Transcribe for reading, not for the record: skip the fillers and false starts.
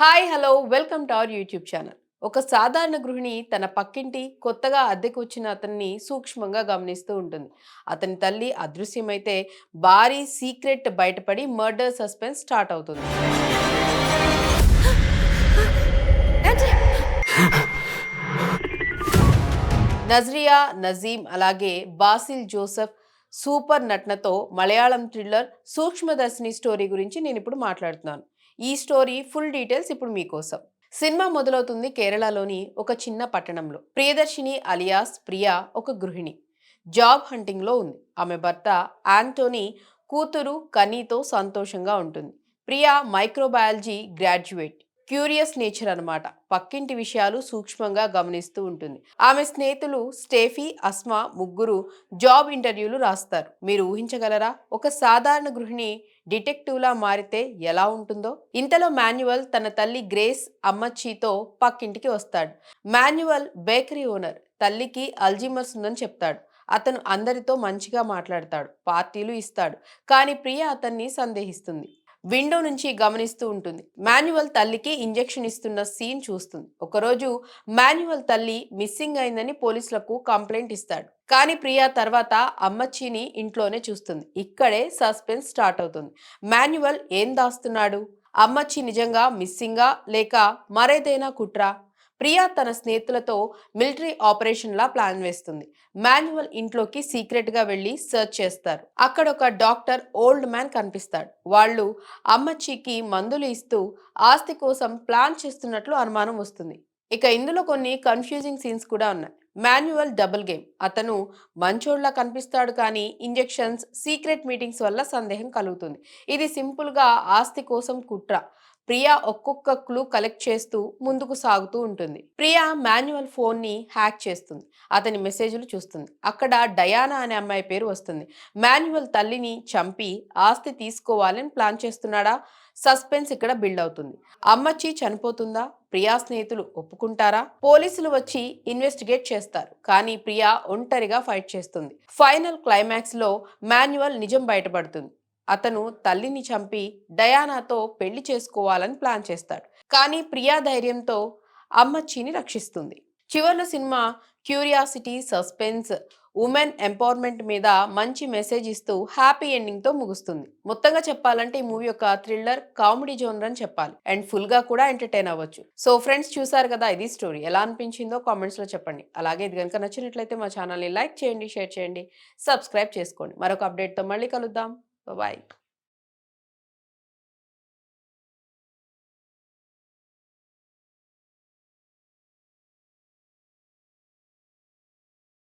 Hi hello welcome to our YouTube channel. ఒక సాధారణ గృహిణి తన పక్కింటి కొత్తగా అద్దెకు వచ్చిన అతన్ని సూక్ష్మంగా గమనిస్తూ ఉంటుంది. అతని తల్లి అదృశ్యమైతే భారీ సీక్రెట్ బయటపడి మర్డర్ సస్పెన్స్ స్టార్ట్ అవుతుంది. నజ్రియా నజీం అలాగే బాసిల్ జోసెఫ్ సూపర్ నటనతో మలయాళం థ్రిల్లర్ సూక్ష్మదర్శిని స్టోరీ గురించి నేను ఇప్పుడు మాట్లాడుతున్నాను. ఈ స్టోరీ ఫుల్ డీటెయిల్స్ ఇప్పుడు మీకోసం. సినిమా మొదలవుతుంది కేరళలోని ఒక చిన్న పట్టణంలో. ప్రియదర్శిని అలియాస్ ప్రియా ఒక గృహిణి. జాబ్ హంటింగ్లో ఉంది. ఆమె భర్త ఆంటోనీ కూతురు కనీతో సంతోషంగా ఉంటుంది. Priya microbiology graduate. Curious nature అన్నమాట. పక్కింటి విషయాలు సూక్ష్మంగా గమనిస్తూ ఉంటుంది. ఆమె స్నేహితులు స్టేఫీ, అస్మా ముగ్గురు జాబ్ ఇంటర్వ్యూలు రాస్తారు. మీరు ఊహించగలరా? ఒక సాధారణ గృహిణి డిటెక్టివ్లా మారితే ఎలా ఉంటుందో? ఇంతలో మాన్యువల్ తన తల్లి గ్రేస్ అమ్మచ్చితో పక్కింటికి వస్తాడు. Manual bakery owner. తల్లికి అల్జీమర్స్ ఉందని చెప్తాడు. అతను అందరితో మంచిగా మాట్లాడతాడు, పార్టీలు ఇస్తాడు. కానీ ప్రియ అతన్ని సందేహిస్తుంది. విండో నుంచి గమనిస్తూ ఉంటుంది. మాన్యువల్ తల్లికి ఇంజెక్షన్ ఇస్తున్న సీన్ చూస్తుంది. ఒకరోజు మాన్యువల్ తల్లి మిస్సింగ్ అయిందని పోలీసులకు కంప్లైంట్ ఇస్తాడు. కానీ ప్రియా తర్వాత అమ్మచ్చిని ఇంట్లోనే చూస్తుంది. ఇక్కడే సస్పెన్స్ స్టార్ట్ అవుతుంది. మాన్యువల్ ఏం దాస్తున్నాడు? అమ్మచ్చి నిజంగా మిస్సింగా లేక మరేదైనా కుట్రా? ప్రియా తన స్నేహితులతో మిలిటరీ ఆపరేషన్ లా ప్లాన్ వేస్తుంది. మాన్యువల్ ఇంట్లోకి సీక్రెట్ గా వెళ్లి సెర్చ్ చేస్తారు. అక్కడ ఒక డాక్టర్ ఓల్డ్ మ్యాన్ కనిపిస్తాడు. వాళ్ళు అమ్మచ్చికి మందులు ఇస్తూ ఆస్తి కోసం ప్లాన్ చేస్తున్నట్లు అనుమానం వస్తుంది. ఇక ఇందులో కొన్ని కన్ఫ్యూజింగ్ సీన్స్ కూడా ఉన్నాయి. Manual double game. అతను మంచోళ్లా కనిపిస్తాడు, కానీ ఇంజెక్షన్స్, సీక్రెట్ మీటింగ్స్ వల్ల సందేహం కలుగుతుంది. ఇది సింపుల్ గా ఆస్తి కోసం కుట్ర. ప్రియా ఒక్కొక్క క్లూ కలెక్ట్ చేస్తూ ముందుకు సాగుతూ ఉంటుంది. ప్రియా మాన్యువల్ ఫోన్ ని హ్యాక్ చేస్తుంది. అతని మెసేజ్లు చూస్తుంది. అక్కడ డయానా అనే అమ్మాయి పేరు వస్తుంది. మాన్యువల్ తల్లిని చంపి ఆస్తి తీసుకోవాలని ప్లాన్ చేస్తున్నాడా? సస్పెన్స్ ఇక్కడ బిల్డ్ అవుతుంది. అమ్మచ్చి చనిపోతుందా? ప్రియా స్నేహితులు ఒప్పుకుంటారా? పోలీసులు వచ్చి ఇన్వెస్టిగేట్ చేస్తారు. కానీ ప్రియా ఒంటరిగా ఫైట్ చేస్తుంది. ఫైనల్ క్లైమాక్స్ లో మాన్యువల్ నిజం బయటపడుతుంది. అతను తల్లిని చంపి డయానాతో పెళ్లి చేసుకోవాలని ప్లాన్ చేస్తాడు. కానీ ప్రియా ధైర్యంతో అమ్మచ్చిని రక్షిస్తుంది. చివర్లో cinema curiosity, suspense, women empowerment మీద మంచి మెసేజ్ ఇస్తూ హ్యాపీ ఎండింగ్ తో ముగుస్తుంది. మొత్తంగా చెప్పాలంటే ఈ మూవీ ఒక థ్రిల్లర్ కామెడీ జోనర్ అని చెప్పాలి. అండ్ ఫుల్ గా కూడా ఎంటర్టైన్ అవ్వచ్చు. సో ఫ్రెండ్స్, చూసారు కదా, ఇది స్టోరీ. ఎలా అనిపించిందో కామెంట్స్ లో చెప్పండి. అలాగే ఇది కనుక నచ్చినట్లయితే మా ఛానల్ ని లైక్ చేయండి, షేర్ చేయండి, సబ్స్క్రైబ్ చేసుకోండి. మరొక అప్డేట్ తో మళ్ళీ కలుద్దాం. బాయ్.